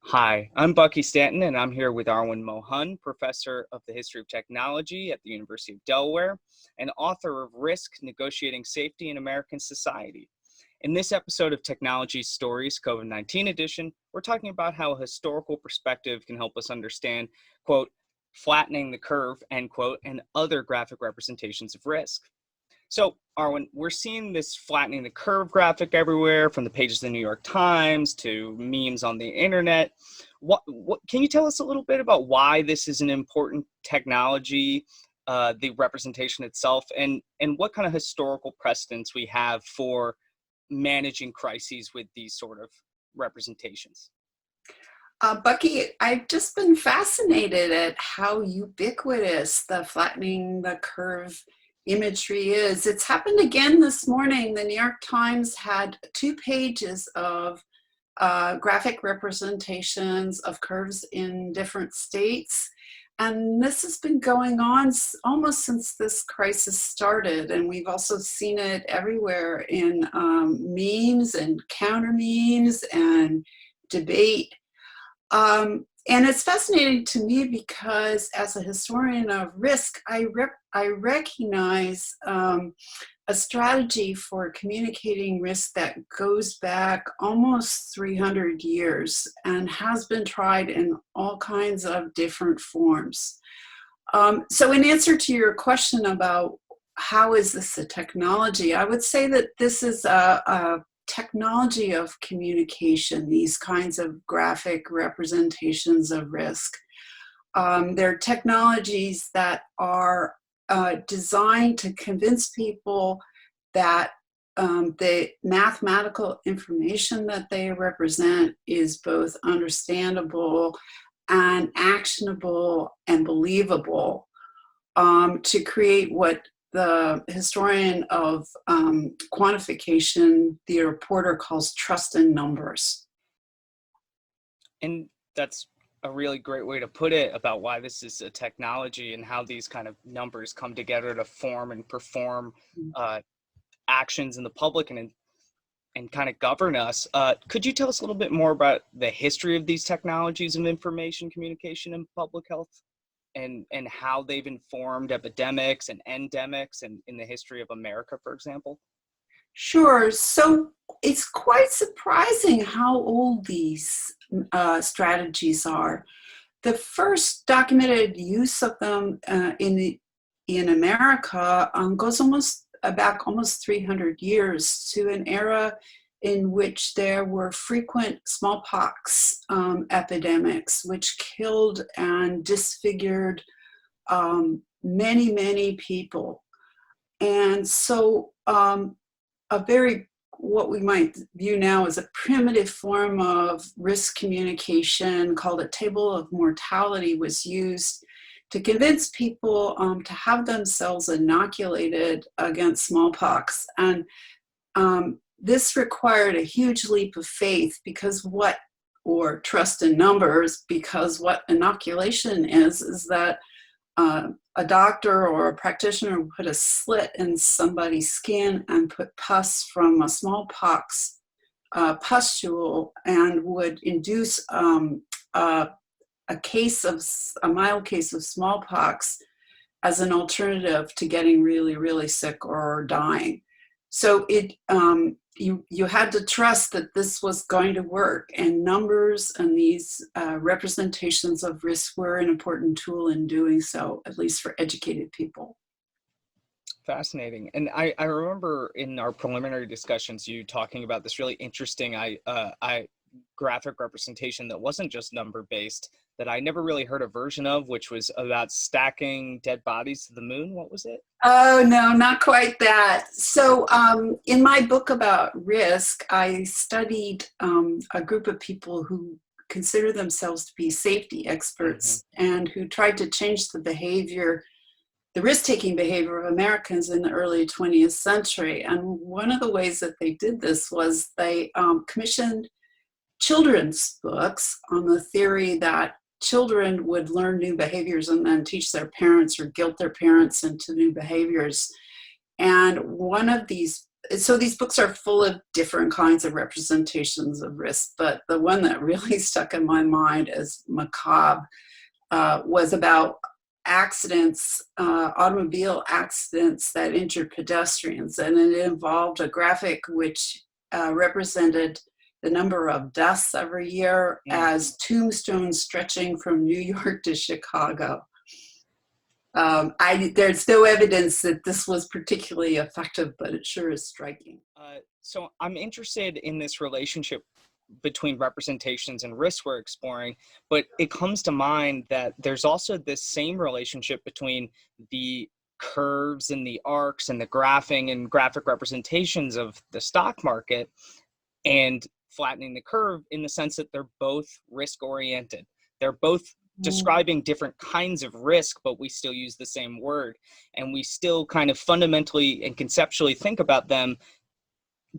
Hi, I'm Bucky Stanton, and I'm here with Arwen Mohun, professor of the history of technology at the University of Delaware and author of Risk: Negotiating Safety in American Society. In this episode of Technology Stories COVID-19 edition, we're talking about how a historical perspective can help us understand, quote, flattening the curve, end quote, and other graphic representations of risk. So, Arwen, we're seeing this flattening the curve graphic everywhere, from the pages of the New York Times to memes on the internet. What can you tell us a little bit about why this is an important technology, the representation itself, and what kind of historical precedents we have for managing crises with these sort of representations? Bucky, I've just been fascinated at how ubiquitous the flattening the curve imagery is. It's happened again this morning. The New York Times had 2 pages of graphic representations of curves in different states. And this has been going on almost since this crisis started. And we've also seen it everywhere in memes and counter memes and debate. And it's fascinating to me because as a historian of risk, I recognize a strategy for communicating risk that goes back almost 300 years and has been tried in all kinds of different forms. So in answer to your question about how is this a technology, I would say that this is a technology of communication, these kinds of graphic representations of risk. They're technologies that are designed to convince people that the mathematical information that they represent is both understandable and actionable and believable, to create what the historian of quantification, Theodore Porter, calls trust in numbers. And that's a really great way to put it about why this is a technology and how these kind of numbers come together to form and perform actions in the public and kind of govern us. Could you tell us a little bit more about the history of these technologies of information communication and public health, and how they've informed epidemics and endemics and in the history of America, for example? Sure. So it's quite surprising how old these strategies are. The first documented use of them in America goes back almost 300 years to an era in which there were frequent smallpox epidemics, which killed and disfigured many, many people. And so a very, what we might view now as a primitive form of risk communication called a table of mortality was used to convince people to have themselves inoculated against smallpox. And this required a huge leap of faith or trust in numbers, because what inoculation is that a doctor or a practitioner would put a slit in somebody's skin and put pus from a smallpox pustule and would induce a mild case of smallpox as an alternative to getting really, really sick or dying. So you had to trust that this was going to work, and numbers and these representations of risk were an important tool in doing so, at least for educated people. Fascinating. And I remember in our preliminary discussions, you talking about this really interesting graphic representation that wasn't just number based, that I never really heard a version of, which was about stacking dead bodies to the moon. What was it? Oh, no, not quite that. So in my book about risk, I studied a group of people who consider themselves to be safety experts and who tried to change the risk-taking behavior of Americans in the early 20th century. And one of the ways that they did this was they commissioned children's books on the theory that children would learn new behaviors and then teach their parents or guilt their parents into new behaviors. And one of these so these books are full of different kinds of representations of risk, but the one that really stuck in my mind as macabre was about accidents, automobile accidents that injured pedestrians. And it involved a graphic which represented the number of deaths every year as tombstones stretching from New York to Chicago. There's no evidence that this was particularly effective, but it sure is striking. So I'm interested in this relationship between representations and risks we're exploring, but it comes to mind that there's also this same relationship between the curves and the arcs and the graphing and graphic representations of the stock market and flattening the curve, in the sense that they're both risk oriented. They're both describing different kinds of risk, but we still use the same word, and we still kind of fundamentally and conceptually think about them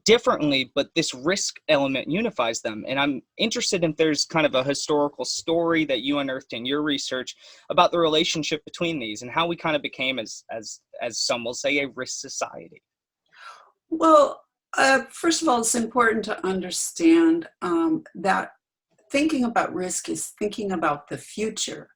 differently, but this risk element unifies them. And I'm interested if there's kind of a historical story that you unearthed in your research about the relationship between these and how we kind of became, as some will say, a risk society. Well, first of all, it's important to understand that thinking about risk is thinking about the future.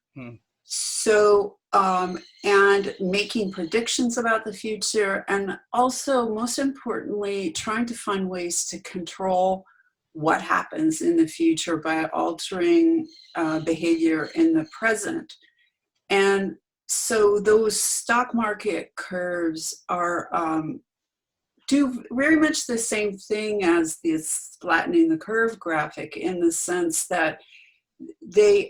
So, and making predictions about the future, and also, most importantly, trying to find ways to control what happens in the future by altering behavior in the present. And so those stock market curves are do very much the same thing as this flattening the curve graphic, in the sense that they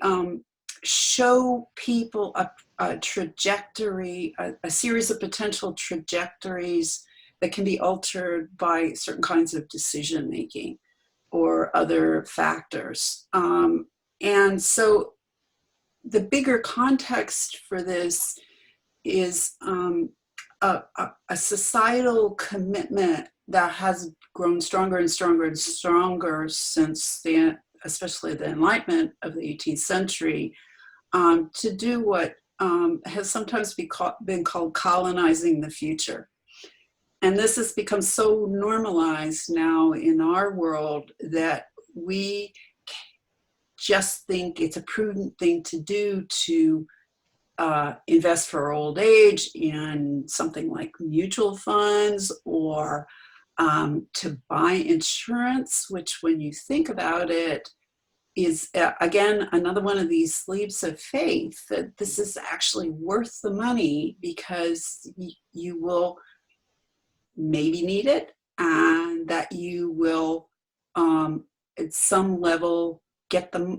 show people a trajectory, a series of potential trajectories that can be altered by certain kinds of decision making or other factors. And so the bigger context for this is a societal commitment that has grown stronger and stronger and stronger since especially the Enlightenment of the 18th century, to do what has sometimes been called colonizing the future. And this has become so normalized now in our world that we just think it's a prudent thing to do to invest for old age in something like mutual funds, or to buy insurance, which, when you think about it, is again another one of these leaps of faith that this is actually worth the money, because you will maybe need it, and that you will at some level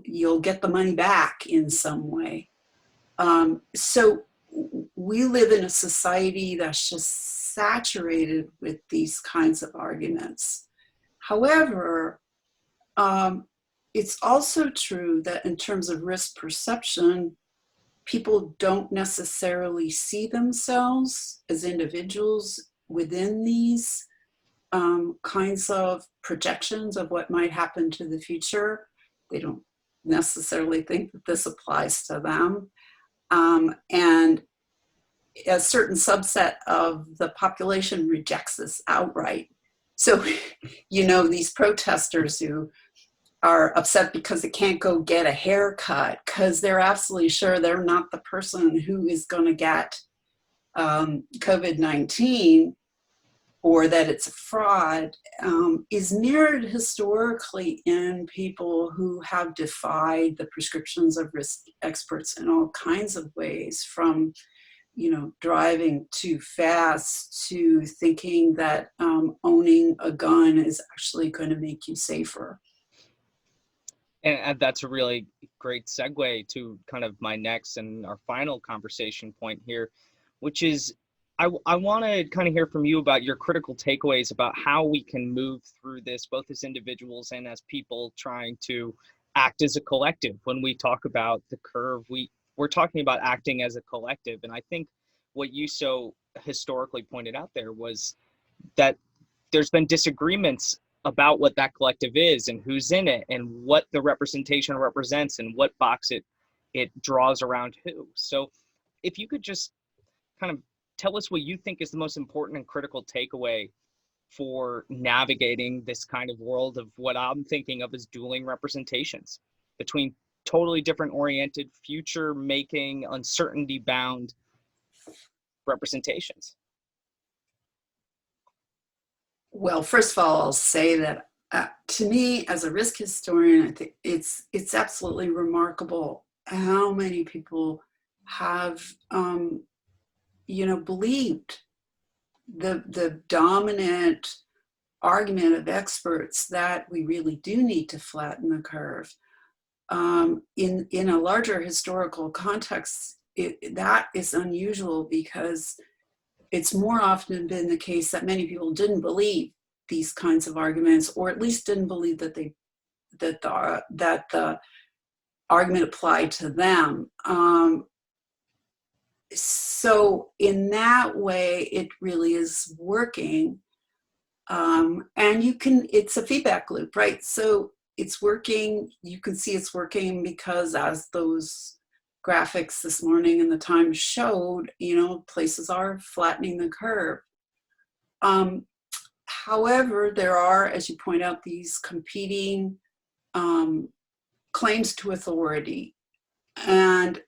you'll get the money back in some way. So we live in a society that's just saturated with these kinds of arguments. However, it's also true that in terms of risk perception, people don't necessarily see themselves as individuals within these kinds of projections of what might happen to the future. They don't necessarily think that this applies to them. And a certain subset of the population rejects this outright. So, these protesters who are upset because they can't go get a haircut because they're absolutely sure they're not the person who is going to get COVID-19, or that it's a fraud, is mirrored historically in people who have defied the prescriptions of risk experts in all kinds of ways, from driving too fast to thinking that owning a gun is actually going to make you safer. And that's a really great segue to kind of my next and our final conversation point here, which is I want to kind of hear from you about your critical takeaways about how we can move through this, both as individuals and as people trying to act as a collective. When we talk about the curve, we're talking about acting as a collective. And I think what you so historically pointed out there was that there's been disagreements about what that collective is and who's in it and what the representation represents and what box it draws around who. So if you could just kind of tell us what you think is the most important and critical takeaway for navigating this kind of world of what I'm thinking of as dueling representations between totally different oriented, future making, uncertainty bound representations? Well, first of all, I'll say that to me, as a risk historian, I think it's absolutely remarkable how many people have, believed the dominant argument of experts that we really do need to flatten the curve. In a larger historical context, that is unusual because it's more often been the case that many people didn't believe these kinds of arguments, or at least didn't believe that the argument applied to them. So in that way, it really is working. And it's a feedback loop, right? So it's working, you can see it's working because as those graphics this morning in the Times showed, places are flattening the curve. However, there are, as you point out, these competing claims to authority. And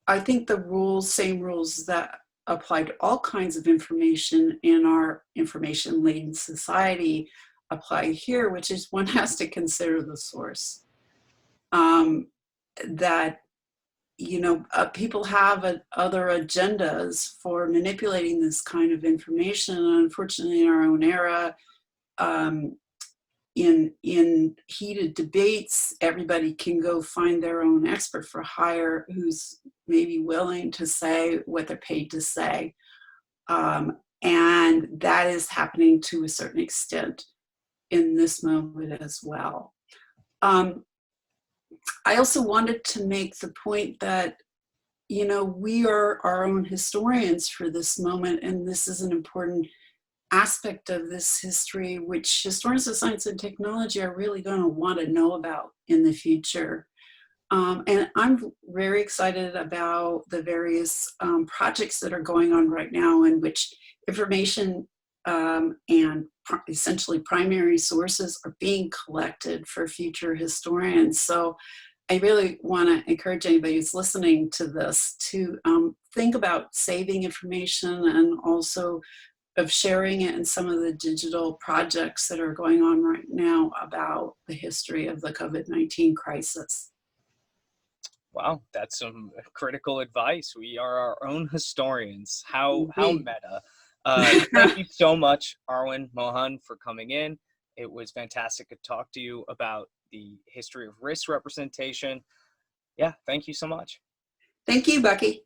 I think the same rules that apply to all kinds of information in our information-laden society apply here, which is one has to consider the source. That people have other agendas for manipulating this kind of information. And unfortunately, in our own era, in heated debates, everybody can go find their own expert for hire who's maybe willing to say what they're paid to say. And that is happening to a certain extent in this moment as well. I also wanted to make the point that, we are our own historians for this moment, and this is an important aspect of this history, which historians of science and technology are really going to want to know about in the future. And I'm very excited about the various projects that are going on right now in which information and essentially primary sources are being collected for future historians. So I really want to encourage anybody who's listening to this to think about saving information and also of sharing it in some of the digital projects that are going on right now about the history of the COVID-19 crisis. Wow, that's some critical advice. We are our own historians. How Indeed. meta. Thank you so much, Arwen Mohun, for coming in. It was fantastic to talk to you about the history of risk representation. Yeah, thank you so much. Thank you, Bucky.